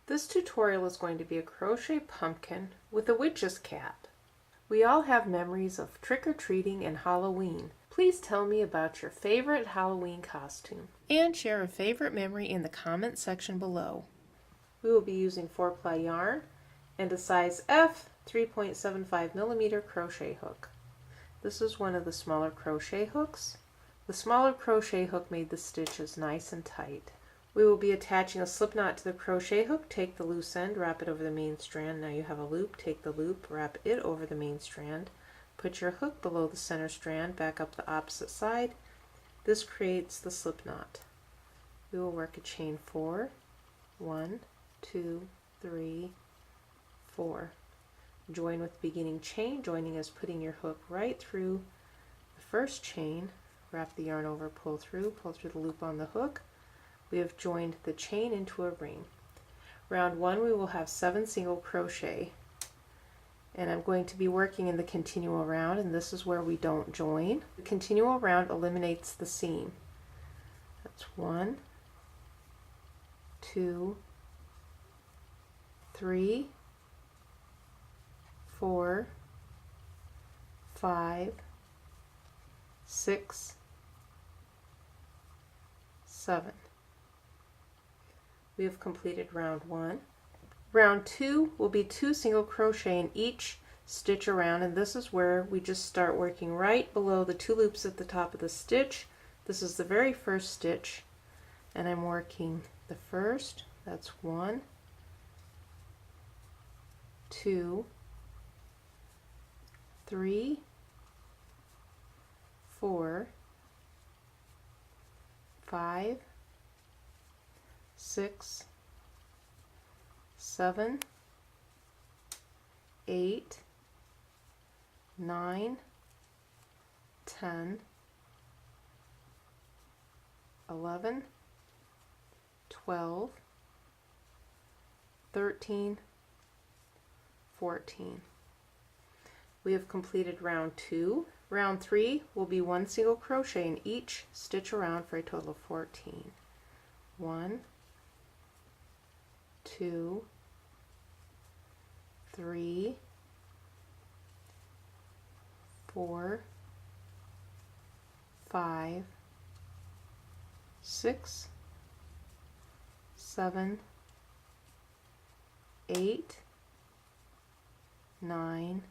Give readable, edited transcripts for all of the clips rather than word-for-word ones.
This tutorial is going to be a crochet pumpkin with a witch's cap. We all have memories of trick-or-treating and Halloween. Please tell me about your favorite Halloween costume and share a favorite memory in the comment section below. We will be using 4-ply yarn and a size F 3.75mm crochet hook. This is one of the smaller crochet hooks. The smaller crochet hook made the stitches nice and tight. We will be attaching a slip knot to the crochet hook. Take the loose end, wrap it over the main strand. Now you have a loop. Take the loop, wrap it over the main strand. Put your hook below the center strand, back up the opposite side. This creates the slip knot. We will work a chain 4. 1, 2, 3, 4. Join with the beginning chain. Joining is putting your hook right through the first chain. Wrap the yarn over, pull through the loop on the hook. We have joined the chain into a ring. Round 1 we will have 7 single crochet, and I'm going to be working in the continual round, and this is where we don't join. The continual round eliminates the seam. That's 1, 2, 3, 4, 5, 6, 7. We have completed round 1. Round 2 will be 2 single crochet in each stitch around, and this is where we just start working right below the 2 loops at the top of the stitch. This is the very first stitch, and I'm working the first, that's 1, 2, 3, 4, 5, 6, 7, 8, 9, 10, 11, 12, 13, 14. We have completed round 2. Round 3 will be 1 single crochet in each stitch around for a total of 14. 1, 2, 3, 4, 5, 6, 7, 8, 9,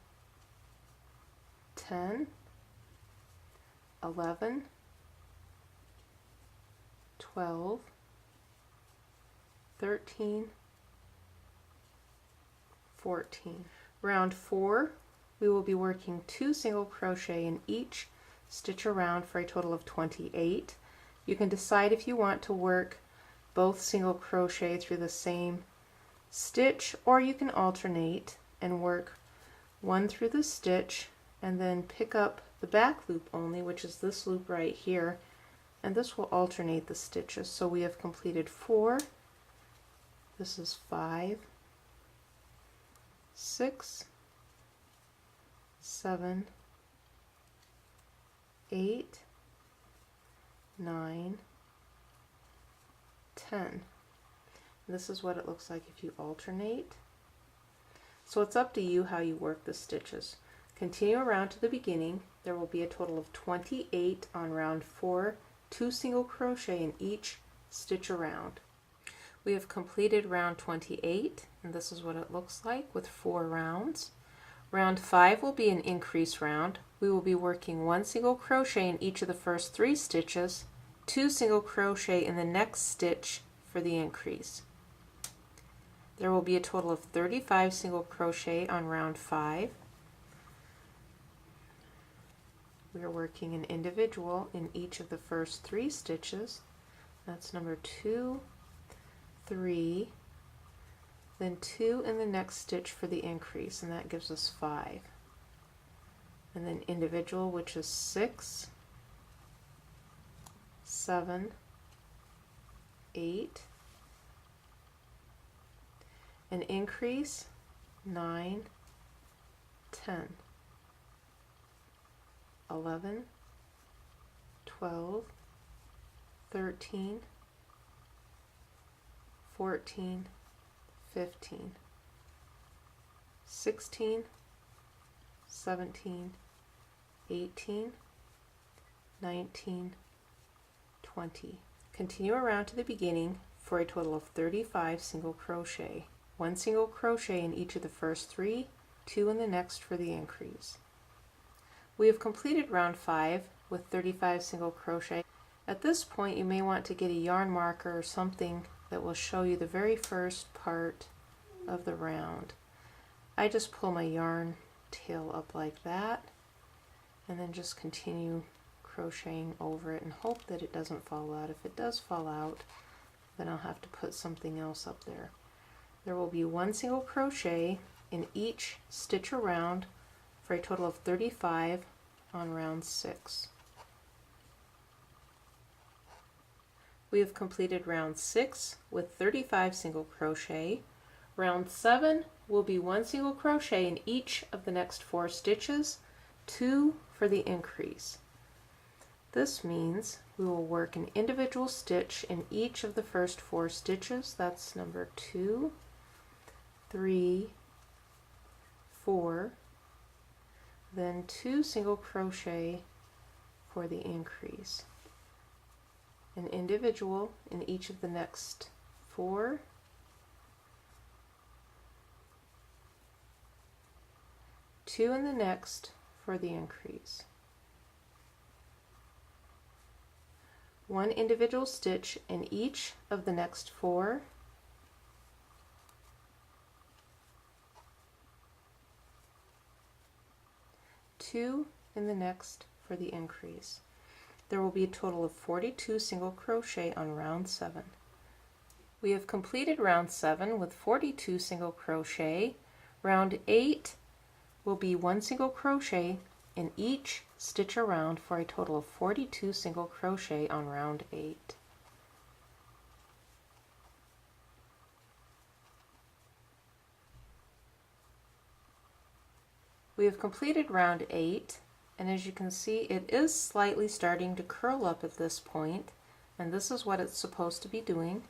10, 11, 12, 13, 14. Round 4, we will be working 2 single crochet in each stitch around for a total of 28. You can decide if you want to work both single crochet through the same stitch, or you can alternate and work 1 through the stitch and then pick up the back loop only, which is this loop right here, and this will alternate the stitches. So we have completed 4, this is 5, 6, 7, 8, 9, 10. This is what it looks like if you alternate. So it's up to you how you work the stitches. Continue around to the beginning. There will be a total of 28 on round 4, 2 single crochet in each stitch around. We have completed round 28, and this is what it looks like with 4 rounds. Round 5 will be an increase round. We will be working 1 single crochet in each of the first 3 stitches, 2 single crochet in the next stitch for the increase. There will be a total of 35 single crochet on round 5. We are working an individual in each of the first 3 stitches. That's number 2, 3, then 2 in the next stitch for the increase, and that gives us 5. And then individual, which is 6, 7, 8, an increase, 9, 10, 11, 12, 13, 14, 15, 16, 17, 18, 19, 20. Continue around to the beginning for a total of 35 single crochet. 1 single crochet in each of the first 3, 2 in the next for the increase. We have completed round 5 with 35 single crochet. At this point you may want to get a yarn marker or something that will show you the very first part of the round. I just pull my yarn tail up like that and then just continue crocheting over it and hope that it doesn't fall out. If it does fall out, then I'll have to put something else up there. There will be 1 single crochet in each stitch around for a total of 35 on round 6. We have completed round 6 with 35 single crochet. Round 7 will be 1 single crochet in each of the next 4 stitches, 2 for the increase. This means we will work an individual stitch in each of the first 4 stitches. That's number 2, 3, 4, then 2 single crochet for the increase. An individual in each of the next 4, 2 in the next for the increase. 1 individual stitch in each of the next 4, 2 in the next for the increase. There will be a total of 42 single crochet on round 7. We have completed round 7 with 42 single crochet. Round 8 will be 1 single crochet in each stitch around for a total of 42 single crochet on round 8. We have completed round 8, and as you can see it is slightly starting to curl up at this point, and this is what it's supposed to be doing.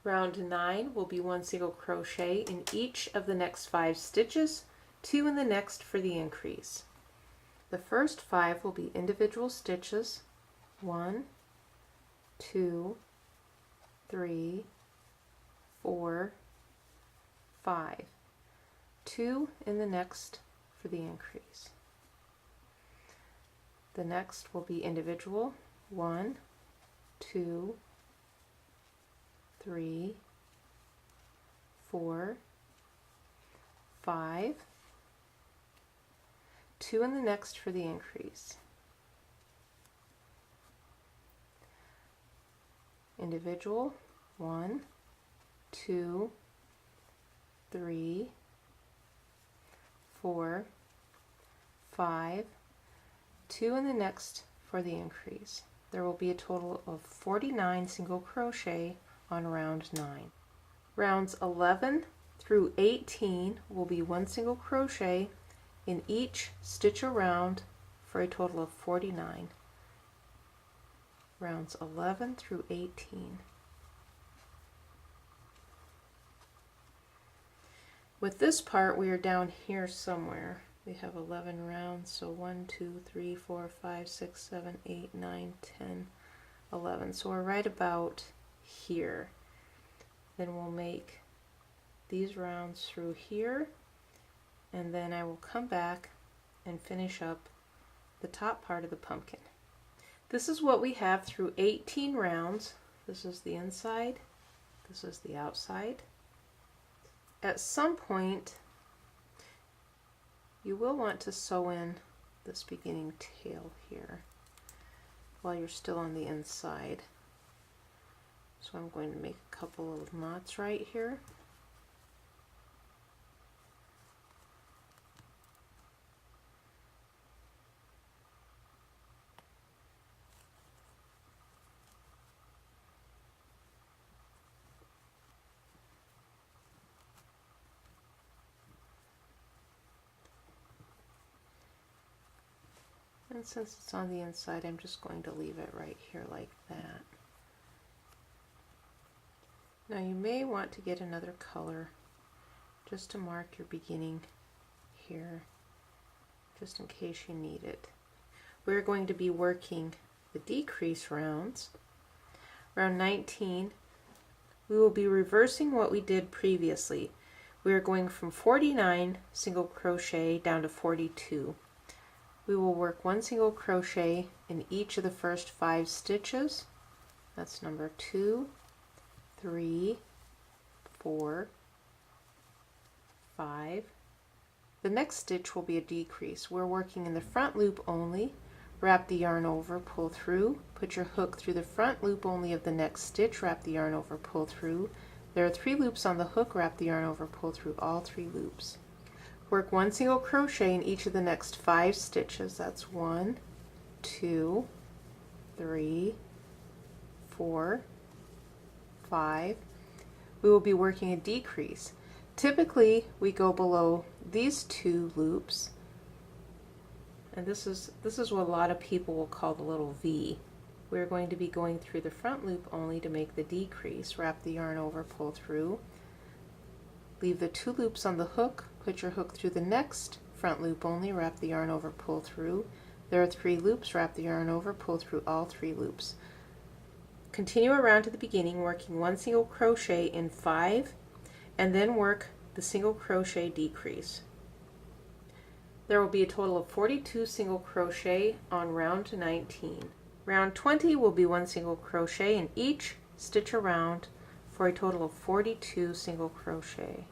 Round 9 will be 1 single crochet in each of the next 5 stitches, 2 in the next for the increase. The first 5 will be individual stitches, 1, 2, 3, 4, 5, 2 in the next for the increase. The next will be individual, 1, 2, 3, 4, 5, 2 in the next for the increase. Individual, 1, 2, 3, 4, 5, 2 in the next for the increase. There will be a total of 49 single crochet on round 9. Rounds 11 through 18 will be 1 single crochet in each stitch around for a total of 49. Rounds 11 through 18. With this part we are down here somewhere. We have 11 rounds, so 1, 2, 3, 4, 5, 6, 7, 8, 9, 10, 11. So we're right about here. Then we'll make these rounds through here, and then I will come back and finish up the top part of the pumpkin. This is what we have through 18 rounds. This is the inside, this is the outside. At some point you will want to sew in this beginning tail here while you're still on the inside. So I'm going to make a couple of knots right here. And since it's on the inside, I'm just going to leave it right here like that. Now you may want to get another color just to mark your beginning here, just in case you need it. We're going to be working the decrease rounds. Round 19, we will be reversing what we did previously. We are going from 49 single crochet down to 42. We will work 1 single crochet in each of the first 5 stitches. That's number 2, 3, 4, 5. The next stitch will be a decrease. We're working in the front loop only. Wrap the yarn over, pull through, put your hook through the front loop only of the next stitch, wrap the yarn over, pull through. There are 3 loops on the hook, wrap the yarn over, pull through all 3 loops. Work 1 single crochet in each of the next 5 stitches. That's 1, 2, 3, 4, 5. We will be working a decrease. Typically we go below these 2 loops, and this is what a lot of people will call the little V. We're going to be going through the front loop only to make the decrease. Wrap the yarn over, pull through. Leave the 2 loops on the hook, put your hook through the next front loop only, wrap the yarn over, pull through. There are 3 loops, wrap the yarn over, pull through all 3 loops. Continue around to the beginning, working 1 single crochet in 5, and then work the single crochet decrease. There will be a total of 42 single crochet on round 19. Round 20 will be 1 single crochet in each stitch around for a total of 42 single crochet.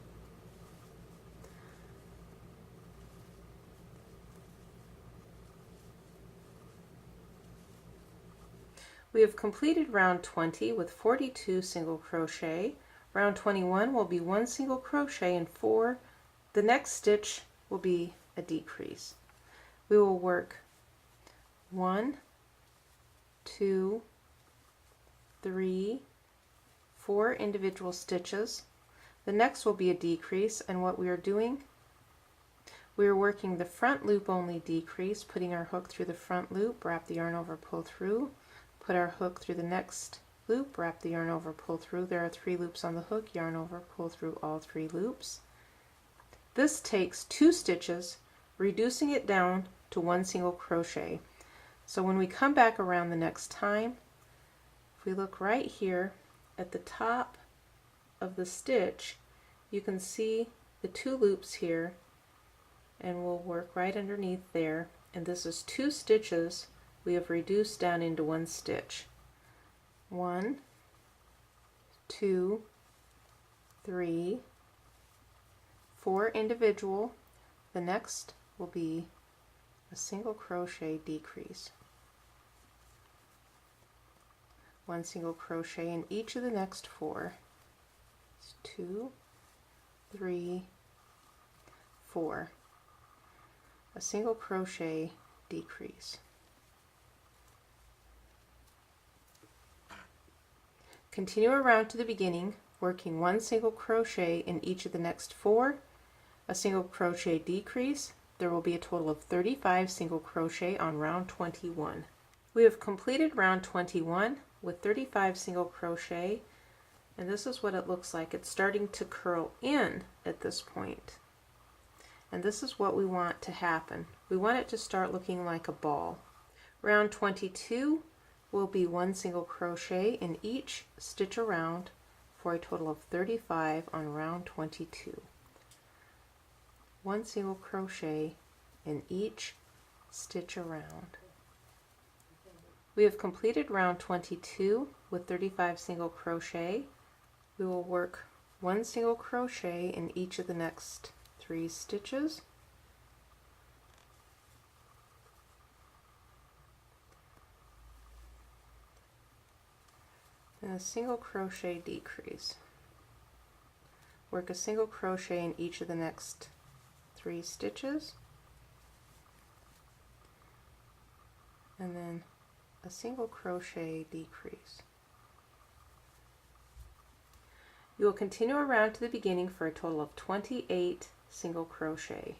We have completed round 20 with 42 single crochet. Round 21 will be 1 single crochet in 4. The next stitch will be a decrease. We will work 1, 2, 3, 4 individual stitches. The next will be a decrease, and what we are doing, we are working the front loop only decrease, putting our hook through the front loop, wrap the yarn over, pull through, put our hook through the next loop, wrap the yarn over, pull through. There are 3 loops on the hook, yarn over, pull through all 3 loops. This takes 2 stitches, reducing it down to 1 single crochet. So when we come back around the next time, if we look right here at the top of the stitch, you can see the 2 loops here, and we'll work right underneath there, and this is 2 stitches we have reduced down into 1 stitch. 1, 2, 3, 4 individual. The next will be a single crochet decrease. 1 single crochet in each of the next 4. It's 2, 3, 4. A single crochet decrease. Continue around to the beginning, working 1 single crochet in each of the next 4, a single crochet decrease. There will be a total of 35 single crochet on round 21. We have completed round 21 with 35 single crochet, and this is what it looks like. It's starting to curl in at this point, and this is what we want to happen. We want it to start looking like a ball. Round 22 will be 1 single crochet in each stitch around for a total of 35 on round 22. 1 single crochet in each stitch around. We have completed round 22 with 35 single crochet. We will work 1 single crochet in each of the next 3 stitches. And a single crochet decrease. Work a single crochet in each of the next 3 stitches, and then a single crochet decrease. You will continue around to the beginning for a total of 28 single crochet.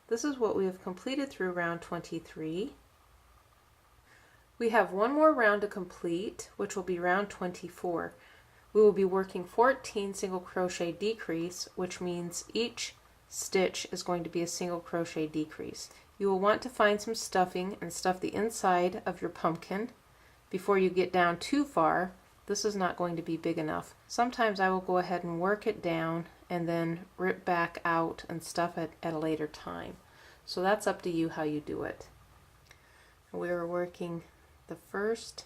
This is what we have completed through round 23. We have one more round to complete, which will be round 24. We will be working 14 single crochet decrease, which means each stitch is going to be a single crochet decrease. You will want to find some stuffing and stuff the inside of your pumpkin before you get down too far. This is not going to be big enough. Sometimes I will go ahead and work it down and then rip back out and stuff it at a later time. So that's up to you how you do it. We are working the first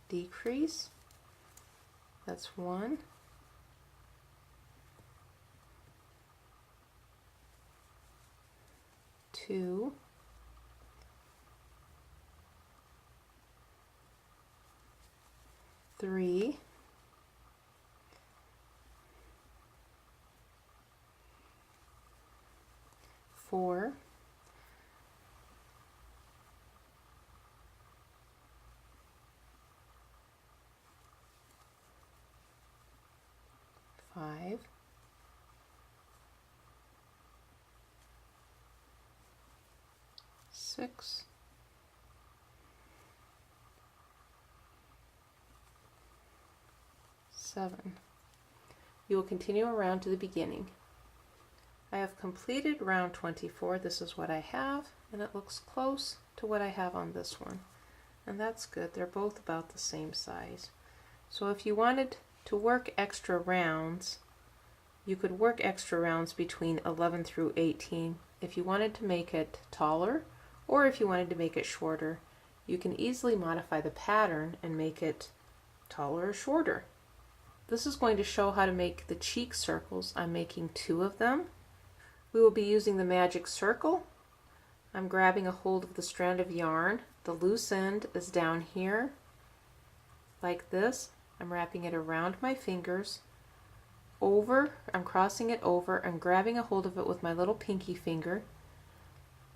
decrease. That's 1. 2. 3. 4. 5. 6. 7. You will continue around to the beginning. I have completed round 24. This is what I have, and it looks close to what I have on this one. And that's good. They're both about the same size. So if you wanted to work extra rounds, you could work extra rounds between 11 through 18. If you wanted to make it taller, or if you wanted to make it shorter, you can easily modify the pattern and make it taller or shorter. This is going to show how to make the cheek circles. I'm making 2 of them. We will be using the magic circle. I'm grabbing a hold of the strand of yarn. The loose end is down here, like this. I'm wrapping it around my fingers. I'm crossing it over and grabbing a hold of it with my little pinky finger.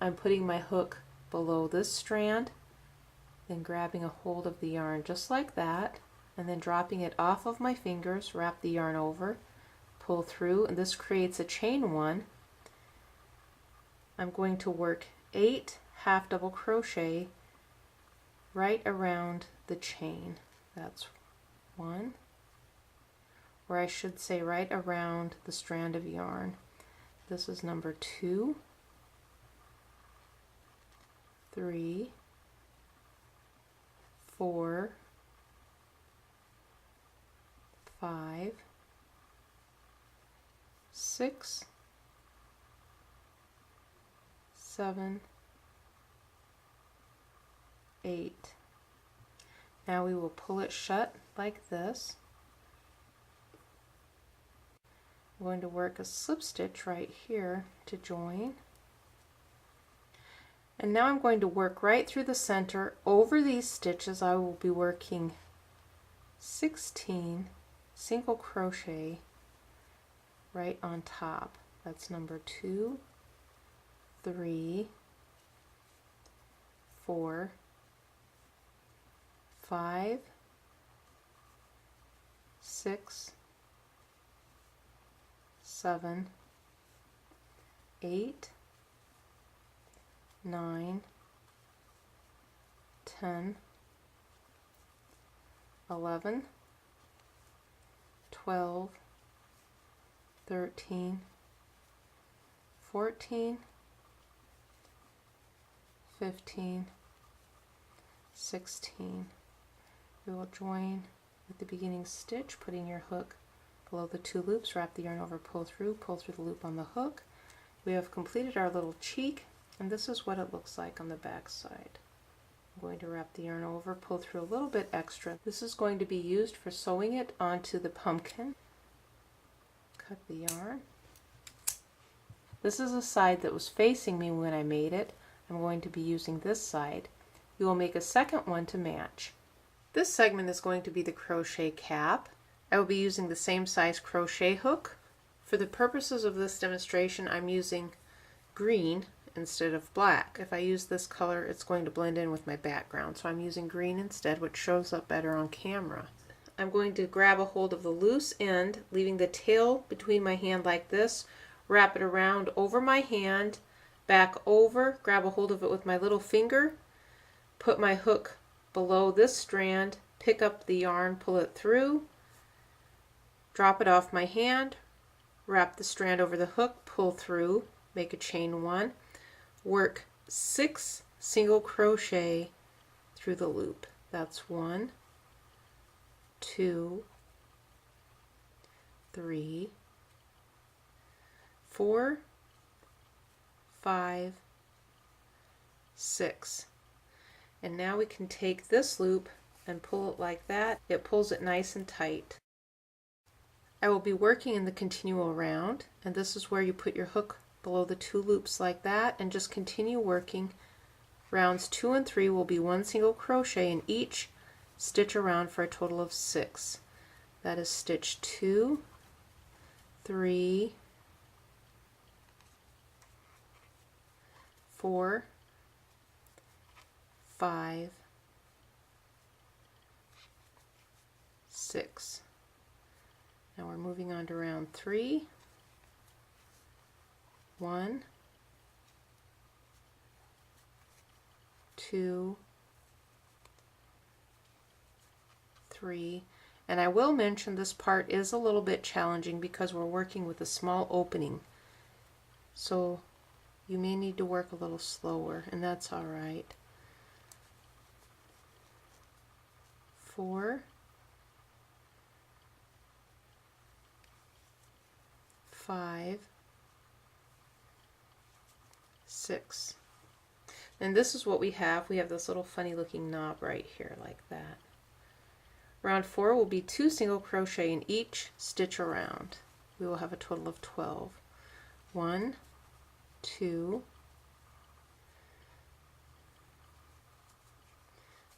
I'm putting my hook below this strand, then grabbing a hold of the yarn just like that, and then dropping it off of my fingers, wrap the yarn over, pull through, and this creates a chain 1. I'm going to work 8 half double crochet right around the chain. That's 1, or I should say right around the strand of yarn. This is number 2, 3, 4, 5, 6, 7, 8. Now we will pull it shut like this. I'm going to work a slip stitch right here to join. And now I'm going to work right through the center. Over these stitches I will be working 16 single crochet right on top. That's number 2, 3, 4, 5, 6, 7, 8, 9, 10, 11, 12, 13, 14, 15, 16. We will join with the beginning stitch, putting your hook below the 2 loops, wrap the yarn over, pull through the loop on the hook. We have completed our little cheek, and this is what it looks like on the back side. I'm going to wrap the yarn over, pull through a little bit extra. This is going to be used for sewing it onto the pumpkin. Cut the yarn. This is a side that was facing me when I made it. I'm going to be using this side. You will make a second one to match. This segment is going to be the crochet cap. I will be using the same size crochet hook. For the purposes of this demonstration, I'm using green instead of black. If I use this color, it's going to blend in with my background, so I'm using green instead, which shows up better on camera. I'm going to grab a hold of the loose end, leaving the tail between my hand like this, wrap it around over my hand, back over, grab a hold of it with my little finger, put my hook below this strand, pick up the yarn, pull it through, Drop it off my hand, wrap the strand over the hook, pull through, make a chain 1, work 6 single crochet through the loop. That's 1, 2, 3, 4, 5, 6. And now we can take this loop and pull it like that. It pulls it nice and tight. I will be working in the continual round, and this is where you put your hook below the 2 loops like that and just continue working. Rounds 2 and 3 will be 1 single crochet in each stitch around for a total of 6. That is stitch 2, 3, 4, 5, 6. Now we're moving on to round 3. 1, 2, 3, and I will mention this part is a little bit challenging because we're working with a small opening, so you may need to work a little slower, and that's all right. 4, 5, 6. And this is what we have. We have this little funny looking knob right here like that. Round 4 will be 2 single crochet in each stitch around. We will have a total of 12. 1, 2,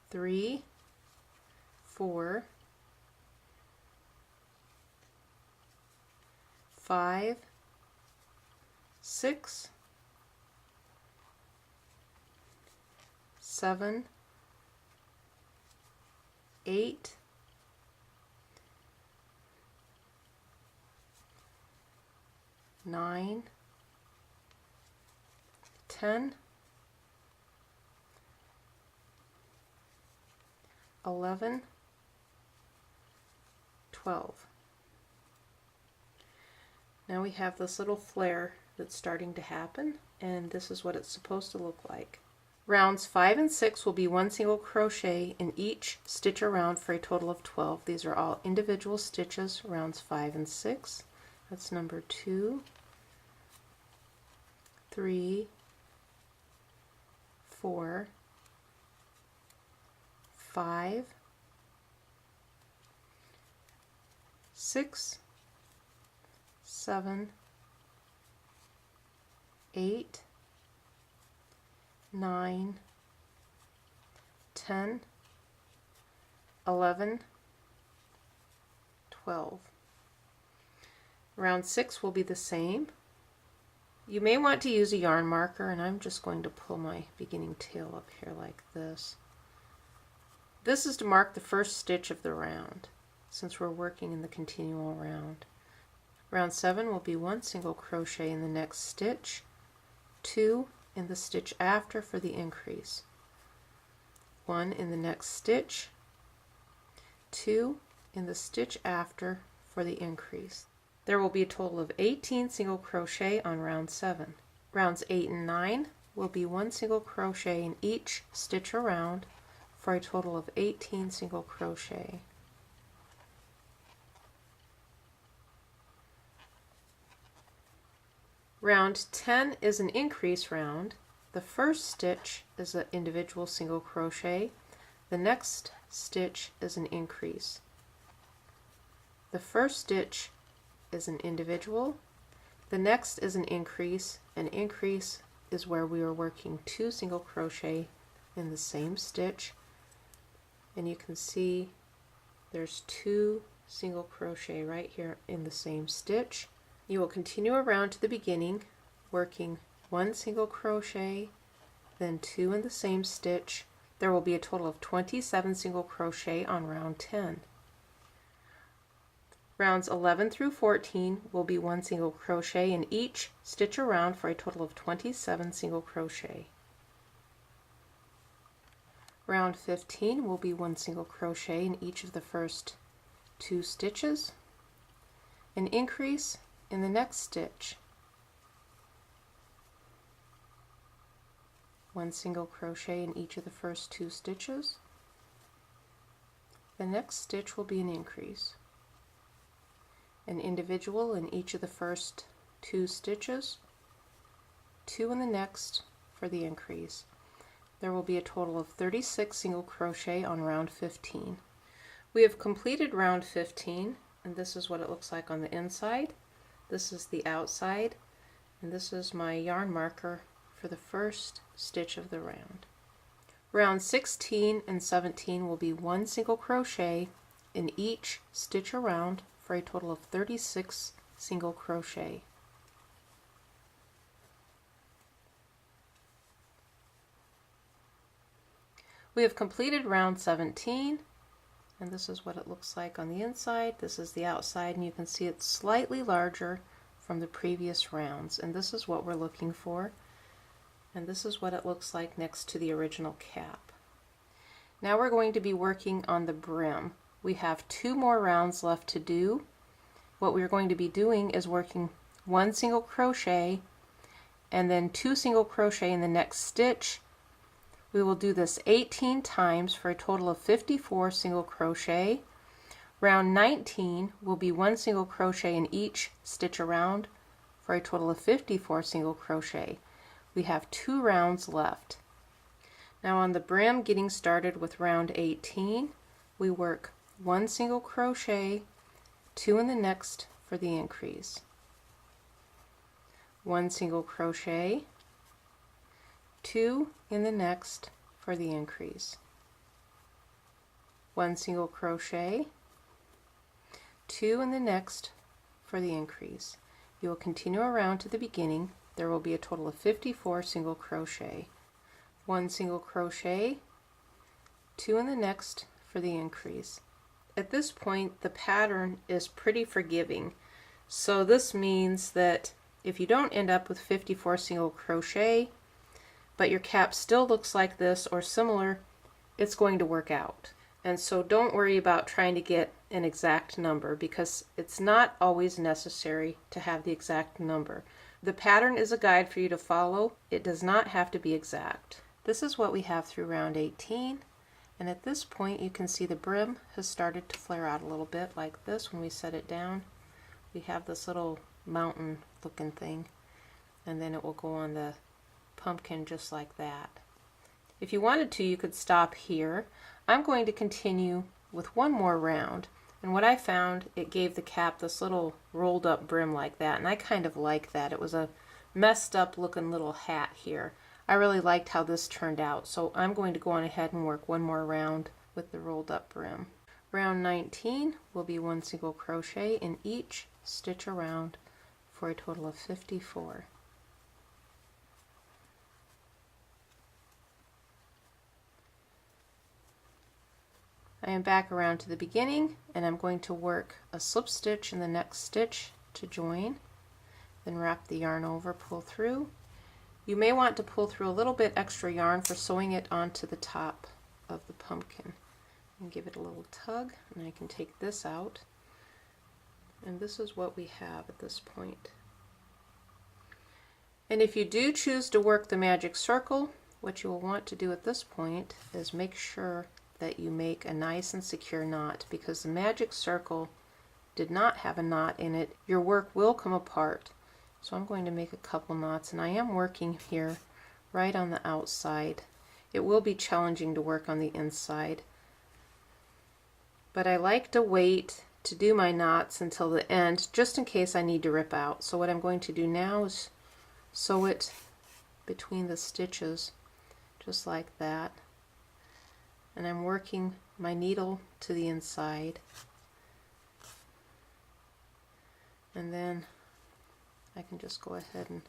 3, 4, 5, 6, 7, 8, 9, 10, 11, 12. Now we have this little flare that's starting to happen, and this is what it's supposed to look like. Rounds 5 and 6 will be 1 single crochet in each stitch around for a total of 12. These are all individual stitches, rounds 5 and 6. That's number 2, 3, 4, 5, 6, 7, 8, 9, 10, 11, 12. Round 6 will be the same. You may want to use a yarn marker, and I'm just going to pull my beginning tail up here like this. This is to mark the first stitch of the round, since we're working in the continual round. Round 7 will be 1 single crochet in the next stitch, 2 in the stitch after for the increase, 1 in the next stitch, 2 in the stitch after for the increase. There will be a total of 18 single crochet on round 7. Rounds 8 and 9 will be 1 single crochet in each stitch around for a total of 18 single crochet. Round 10 is an increase round. The first stitch is an individual single crochet. The next stitch is an increase. The first stitch is an individual. The next is an increase. An increase is where we are working 2 single crochet in the same stitch. And you can see there's 2 single crochet right here in the same stitch. You will continue around to the beginning, working 1 single crochet, then 2 in the same stitch. There will be a total of 27 single crochet on round 10. Rounds 11 through 14 will be 1 single crochet in each stitch around for a total of 27 single crochet. Round 15 will be 1 single crochet in each of the first 2 stitches. an increase in the next stitch, 1 single crochet in each of the first 2 stitches. The next stitch will be an increase, an individual in each of the first 2 stitches, 2 in the next for the increase. There will be a total of 36 single crochet on round 15. We have completed round 15, and this is what it looks like on the inside. This is the outside, and this is my yarn marker for the first stitch of the round. Round 16 and 17 will be 1 single crochet in each stitch around for a total of 36 single crochet. We have completed round 17, and this is what it looks like on the inside. This is the outside, and you can see it's slightly larger from the previous rounds, and this is what we're looking for. And this is what it looks like next to the original cap. Now we're going to be working on the brim. We have 2 more rounds left to do. What we're going to be doing is working 1 single crochet and then 2 single crochet in the next stitch. We will do this 18 times for a total of 54 single crochet. Round 19 will be 1 single crochet in each stitch around for a total of 54 single crochet. We have 2 rounds left. Now on the brim, getting started with round 18, we work 1 single crochet, 2 in the next for the increase, 1 single crochet, 2 in the next for the increase, 1 single crochet, 2 in the next for the increase. You will continue around to the beginning. There will be a total of 54 single crochet, 1 single crochet, 2 in the next for the increase. At this point, the pattern is pretty forgiving, so this means that if you don't end up with 54 single crochet but your cap still looks like this or similar, it's going to work out. And so don't worry about trying to get an exact number, because it's not always necessary to have the exact number. The pattern is a guide for you to follow. It does not have to be exact. This is what we have through round 18, and at this point you can see the brim has started to flare out a little bit like this. When we set it down, we have this little mountain looking thing, and then it will go on the pumpkin just like that. If you wanted to, you could stop here. I'm going to continue with 1 more round, and what I found, it gave the cap this little rolled up brim like that, and I kind of like that. It was a messed up looking little hat here. I really liked how this turned out, so I'm going to go on ahead and work 1 more round with the rolled up brim. Round 19 will be 1 single crochet in each stitch around for a total of 54. I am back around to the beginning, and I'm going to work a slip stitch in the next stitch to join, then wrap the yarn over, pull through. You may want to pull through a little bit extra yarn for sewing it onto the top of the pumpkin, and give it a little tug, and I can take this out, and this is what we have at this point. And if you do choose to work the magic circle, what you will want to do at this point is make sure that you make a nice and secure knot, because the magic circle did not have a knot in it. Your work will come apart. So I'm going to make a couple knots, and I am working here right on the outside. It will be challenging to work on the inside, but I like to wait to do my knots until the end just in case I need to rip out. So what I'm going to do now is sew it between the stitches just like that, and I'm working my needle to the inside, and then I can just go ahead and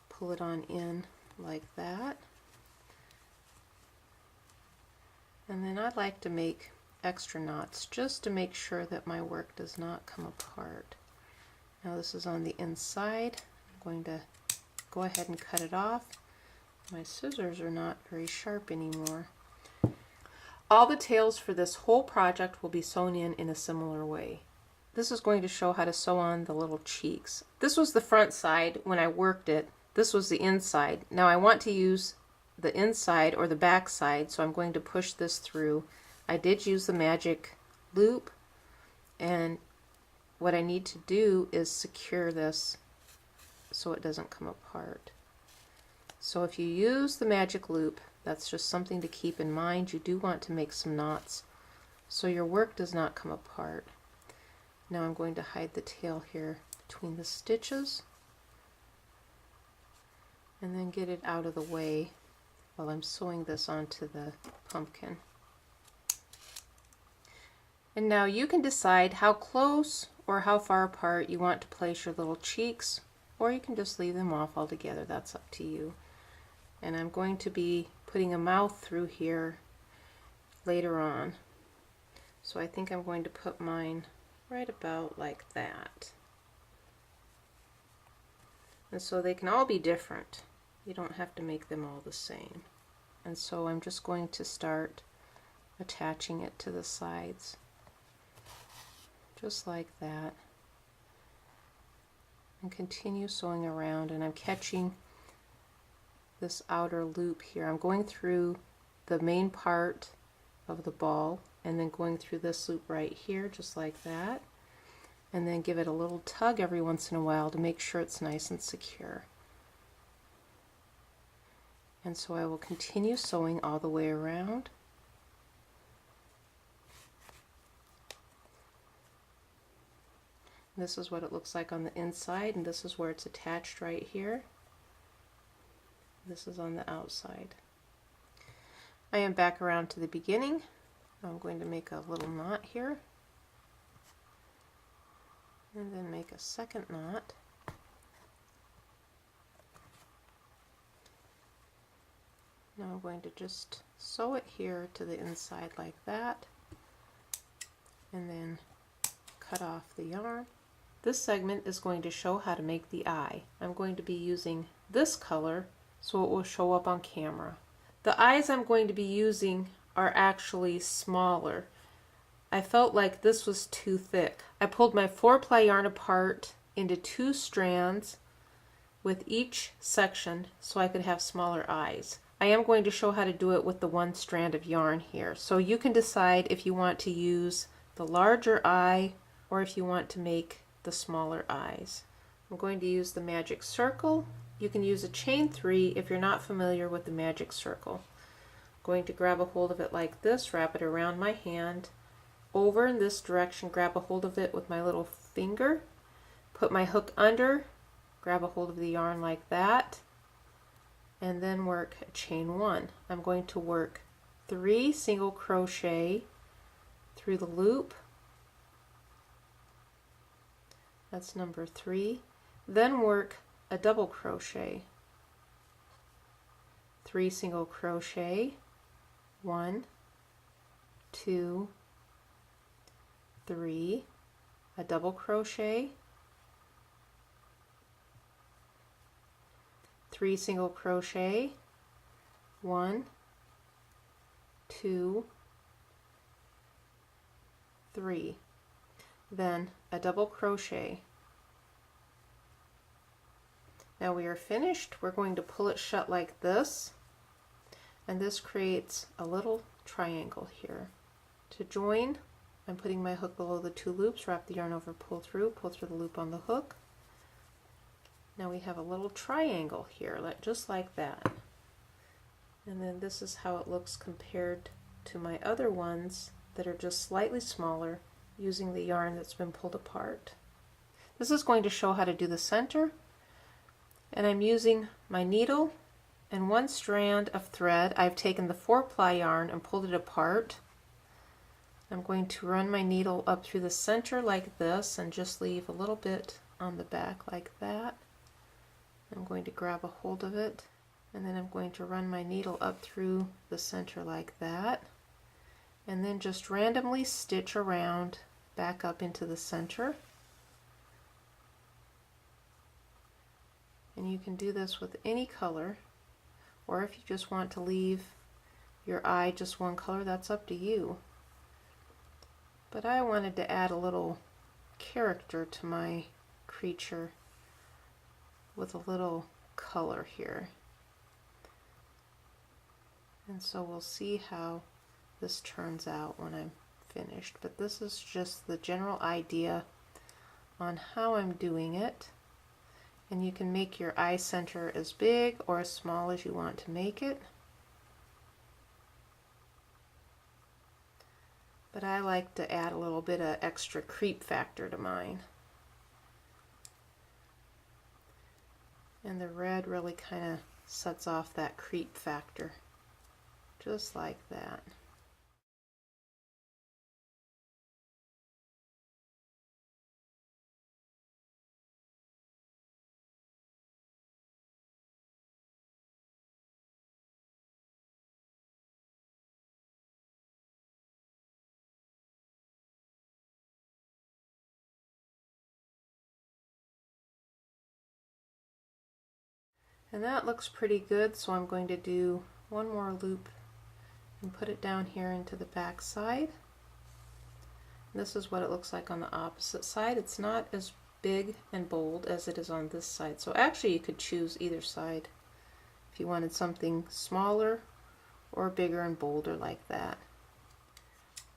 pull it on in like that. And then I like to make extra knots just to make sure that my work does not come apart. Now this is on the inside. I'm going to go ahead and cut it off. My scissors are not very sharp anymore. All the tails for this whole project will be sewn in a similar way. This is going to show how to sew on the little cheeks. This was the front side when I worked it. This was the inside. Now I want to use the inside or the back side, so I'm going to push this through. I did use the magic loop, and what I need to do is secure this so it doesn't come apart. So if you use the magic loop, that's just something to keep in mind. You do want to make some knots so your work does not come apart. Now I'm going to hide the tail here between the stitches and then get it out of the way while I'm sewing this onto the pumpkin. And now you can decide how close or how far apart you want to place your little cheeks, or you can just leave them off altogether. That's up to you. And I'm going to be putting a mouth through here later on. So I think I'm going to put mine right about like that. And so they can all be different. You don't have to make them all the same. And so I'm just going to start attaching it to the sides. Just like that. And continue sewing around, and I'm catching this outer loop here. I'm going through the main part of the ball and then going through this loop right here, just like that. And then give it a little tug every once in a while to make sure it's nice and secure. And so I will continue sewing all the way around. This is what it looks like on the inside, and this is where it's attached right here. This is on the outside. I am back around to the beginning. I'm going to make a little knot here, and then make a second knot. Now I'm going to just sew it here to the inside like that, and then cut off the yarn. This segment is going to show how to make the eye. I'm going to be using this color so it will show up on camera. The eyes I'm going to be using are actually smaller. I felt like this was too thick. I pulled my 4-ply yarn apart into 2 strands with each section so I could have smaller eyes. I am going to show how to do it with the 1 strand of yarn here. So you can decide if you want to use the larger eye or if you want to make the smaller eyes. I'm going to use the magic circle. You can use a chain 3 if you're not familiar with the magic circle. I'm going to grab a hold of it like this, wrap it around my hand, over in this direction, grab a hold of it with my little finger, put my hook under, grab a hold of the yarn like that, and then work a chain 1. I'm going to work 3 single crochet through the loop. That's number 3. Then work a double crochet. 3 single crochet, 1, 2, 3, a double crochet, 3 single crochet, 1, 2, 3, then a double crochet. Now we are finished. We're going to pull it shut like this, and this creates a little triangle here. To join, I'm putting my hook below the 2 loops, wrap the yarn over, pull through the loop on the hook. Now we have a little triangle here, just like that. And then this is how it looks compared to my other ones that are just slightly smaller using the yarn that's been pulled apart. This is going to show how to do the center, and I'm using my needle and 1 strand of thread. I've taken the 4-ply yarn and pulled it apart. I'm going to run my needle up through the center like this and just leave a little bit on the back like that. I'm going to grab a hold of it, and then I'm going to run my needle up through the center like that, and then just randomly stitch around back up into the center. And you can do this with any color, or if you just want to leave your eye just 1 color, that's up to you. But I wanted to add a little character to my creature with a little color here. And so we'll see how this turns out when I'm finished. But this is just the general idea on how I'm doing it. And you can make your eye center as big or as small as you want to make it. But I like to add a little bit of extra creep factor to mine. And the red really kind of sets off that creep factor, just like that. And that looks pretty good, so I'm going to do one more loop and put it down here into the back side. This is what it looks like on the opposite side. It's not as big and bold as it is on this side. So actually you could choose either side if you wanted something smaller or bigger and bolder like that.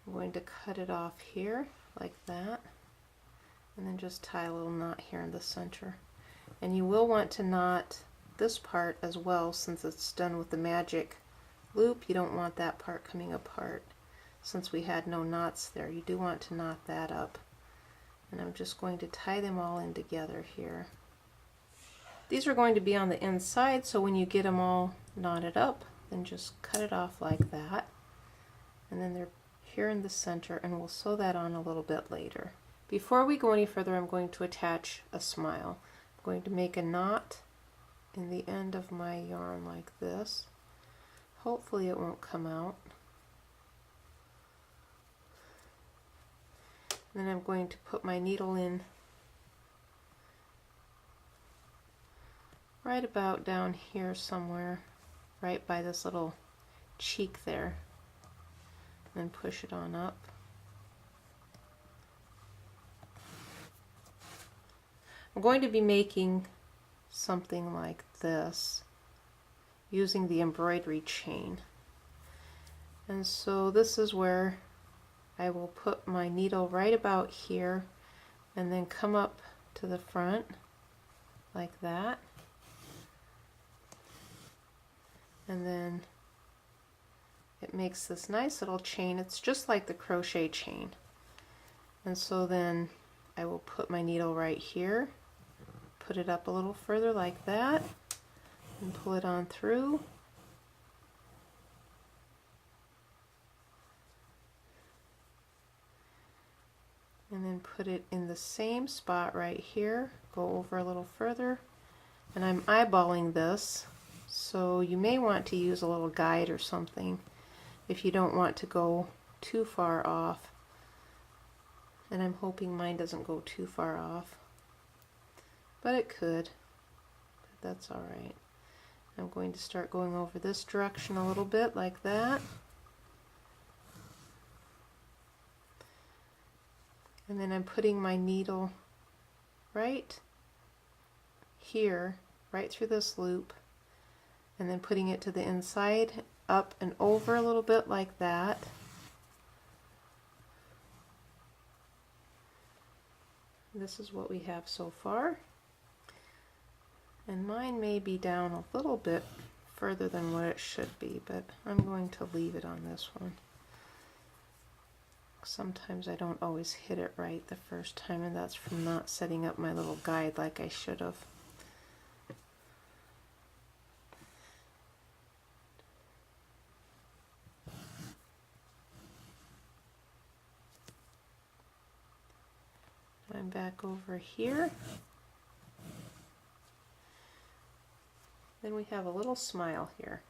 I'm going to cut it off here like that, and then just tie a little knot here in the center. And you will want to knot this part as well, since it's done with the magic loop. You don't want that part coming apart. Since we had no knots there, you do want to knot that up. And I'm just going to tie them all in together here. These are going to be on the inside, so when you get them all knotted up, then just cut it off like that. And then they're here in the center, and we'll sew that on a little bit later. Before we go any further, I'm going to attach a smile. I'm going to make a knot in the end of my yarn like this. Hopefully it won't come out. Then I'm going to put my needle in right about down here somewhere, right by this little cheek there, and push it on up. I'm going to be making something like this using the embroidery chain. And so this is where I will put my needle right about here and then come up to the front like that. And then it makes this nice little chain. It's just like the crochet chain. And so then I will put my needle right here, put it up a little further like that, and pull it on through. And then put it in the same spot right here, go over a little further. And I'm eyeballing this, so you may want to use a little guide or something if you don't want to go too far off. And I'm hoping mine doesn't go too far off, but it could, but that's all right. I'm going to start going over this direction a little bit like that. And then I'm putting my needle right here, right through this loop, and then putting it to the inside, up and over a little bit like that. This is what we have so far. And mine may be down a little bit further than what it should be, but I'm going to leave it on this one. Sometimes I don't always hit it right the first time, and that's from not setting up my little guide like I should have. I'm back over here. Then we have a little smile here.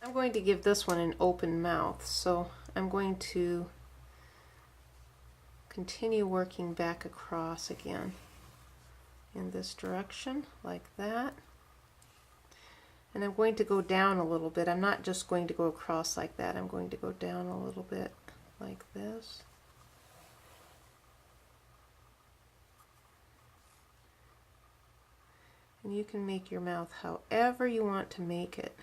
I'm going to give this one an open mouth, so I'm going to continue working back across again in this direction like that. And I'm going to go down a little bit. I'm not just going to go across like that. I'm going to go down a little bit like this. And you can make your mouth however you want to make it.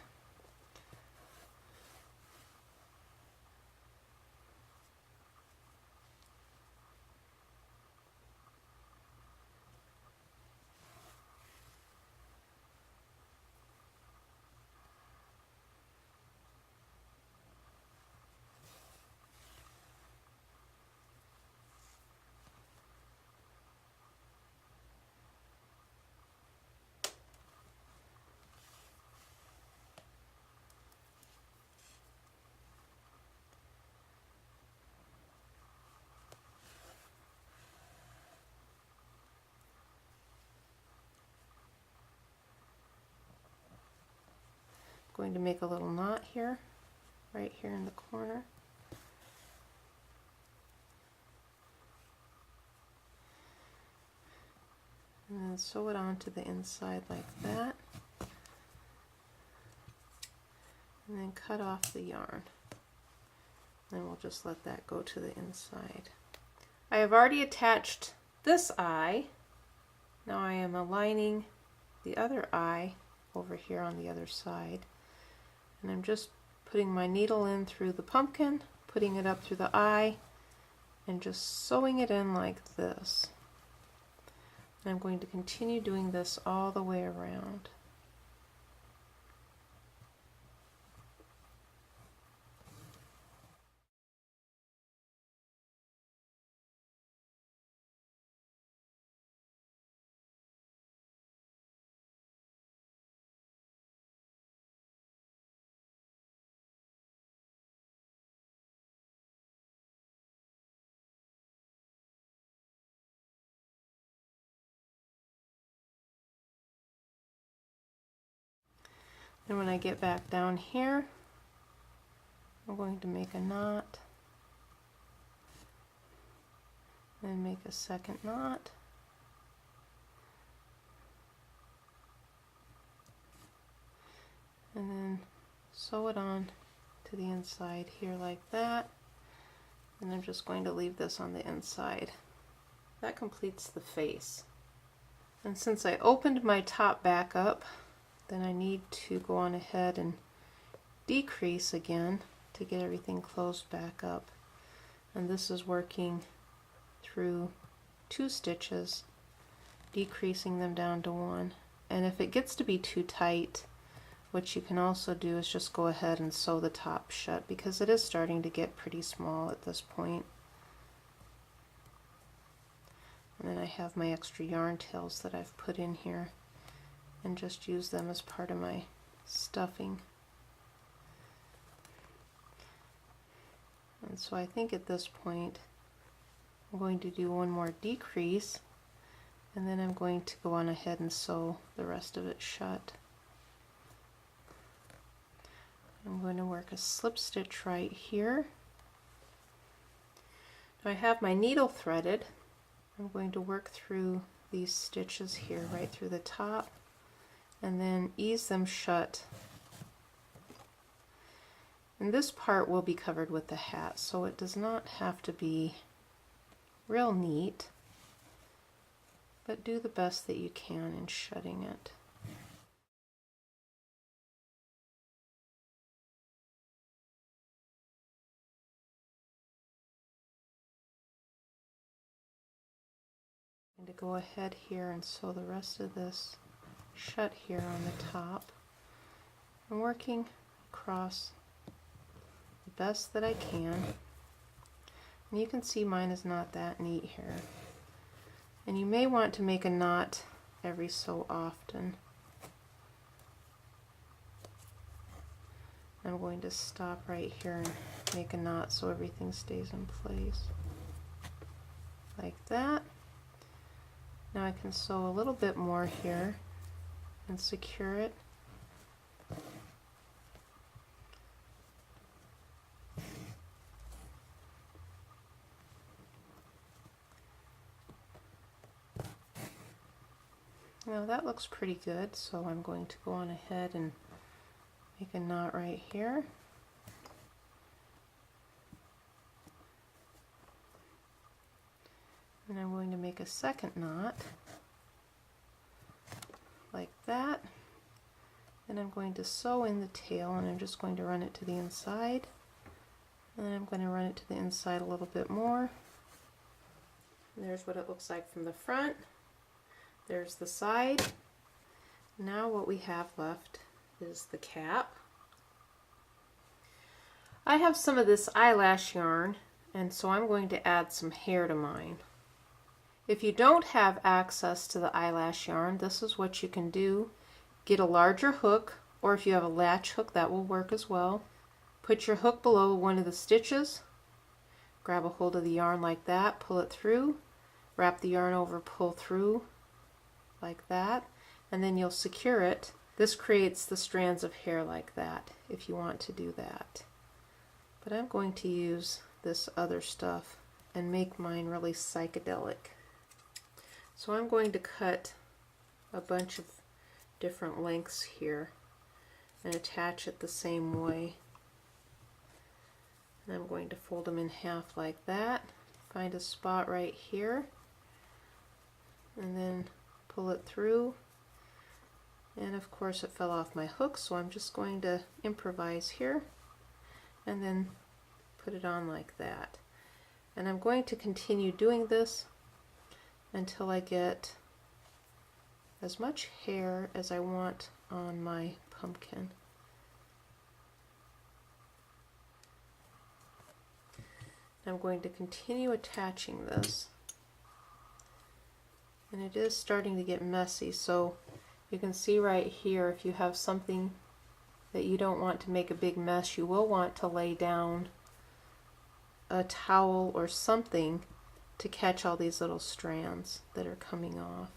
Going to make a little knot here, right here in the corner. And then sew it onto the inside like that. And then cut off the yarn. Then we'll just let that go to the inside. I have already attached this eye. Now I am aligning the other eye over here on the other side. And I'm just putting my needle in through the pumpkin, putting it up through the eye, and just sewing it in like this. And I'm going to continue doing this all the way around. And when I get back down here, I'm going to make a knot, then make a second knot, and then sew it on to the inside here like that. And I'm just going to leave this on the inside. That completes the face. And since I opened my top back up, then I need to go on ahead and decrease again to get everything closed back up. And this is working through 2 stitches, decreasing them down to 1. And if it gets to be too tight, what you can also do is just go ahead and sew the top shut, because it is starting to get pretty small at this point. And then I have my extra yarn tails that I've put in here, and just use them as part of my stuffing. And so I think at this point I'm going to do one more decrease, and then I'm going to go on ahead and sew the rest of it shut. I'm going to work a slip stitch right here. Now I have my needle threaded. I'm going to work through these stitches here right through the top, and then ease them shut. And this part will be covered with the hat, so it does not have to be real neat, but do the best that you can in shutting it. I'm going to go ahead here and sew the rest of this shut here on the top. I'm working across the best that I can, and you can see mine is not that neat here, and you may want to make a knot every so often. I'm going to stop right here and make a knot so everything stays in place like that. Now I can sew a little bit more here and secure it. Now that looks pretty good, so I'm going to go on ahead and make a knot right here. And I'm going to make a second knot. like that. And I'm going to sew in the tail, and I'm just going to run it to the inside. And then I'm going to run it to the inside a little bit more. And there's what it looks like from the front. There's the side. Now what we have left is the cap. I have some of this eyelash yarn, and so I'm going to add some hair to mine. If you don't have access to the eyelash yarn, this is what you can do. Get a larger hook, or if you have a latch hook, that will work as well. Put your hook below one of the stitches, grab a hold of the yarn like that, pull it through, wrap the yarn over, pull through like that, and then you'll secure it. This creates the strands of hair like that if you want to do that. But I'm going to use this other stuff and make mine really psychedelic. So I'm going to cut a bunch of different lengths here and attach it the same way. And I'm going to fold them in half like that. Find a spot right here and then pull it through. And of course it fell off my hook, so I'm just going to improvise here and then put it on like that. And I'm going to continue doing this until I get as much hair as I want on my pumpkin. I'm going to continue attaching this, and it is starting to get messy, so you can see right here, if you have something that you don't want to make a big mess, you will want to lay down a towel or something to catch all these little strands that are coming off.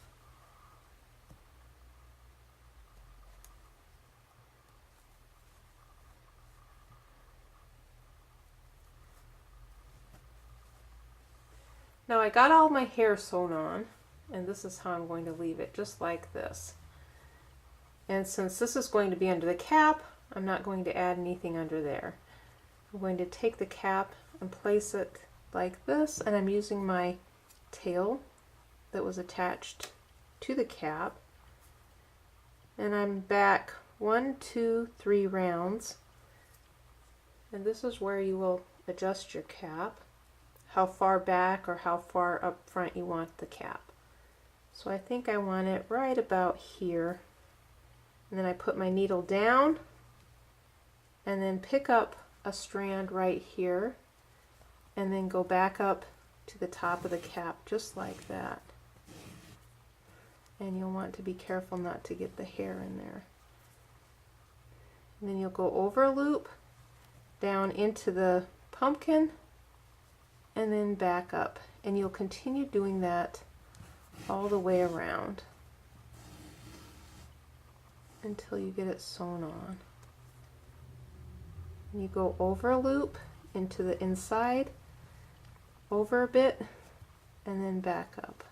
Now I got all my hair sewn on, and this is how I'm going to leave it, just like this. And since this is going to be under the cap, I'm not going to add anything under there. I'm going to take the cap and place it like this, and I'm using my tail that was attached to the cap, and I'm back 1, 2, 3 rounds, and this is where you will adjust your cap, how far back or how far up front you want the cap. So I think I want it right about here, and then I put my needle down and then pick up a strand right here and then go back up to the top of the cap just like that. And you'll want to be careful not to get the hair in there. And then you'll go over a loop down into the pumpkin and then back up, and you'll continue doing that all the way around until you get it sewn on. And you go over a loop into the inside, over a bit, and then back up.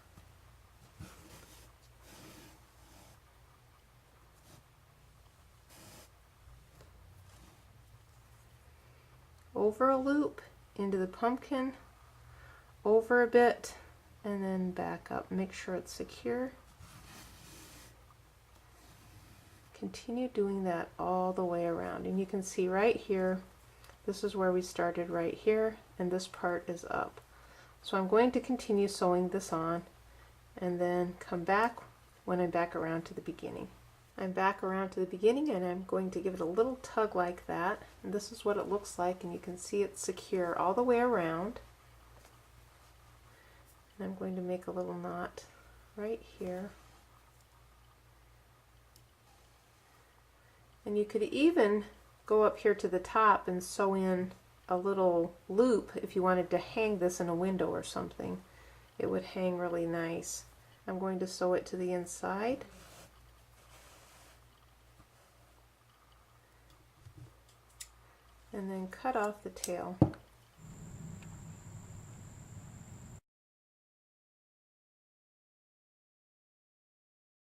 Over a loop into the pumpkin, over a bit, and then back up. Make sure it's secure. Continue doing that all the way around, and you can see right here, this is where we started right here, and this part is up. So I'm going to continue sewing this on and then come back when I'm back around to the beginning. I'm back around to the beginning, and I'm going to give it a little tug like that, and this is what it looks like, and you can see it's secure all the way around. And I'm going to make a little knot right here. And you could even go up here to the top and sew in a little loop if you wanted to hang this in a window or something. It would hang really nice. I'm going to sew it to the inside. And then cut off the tail.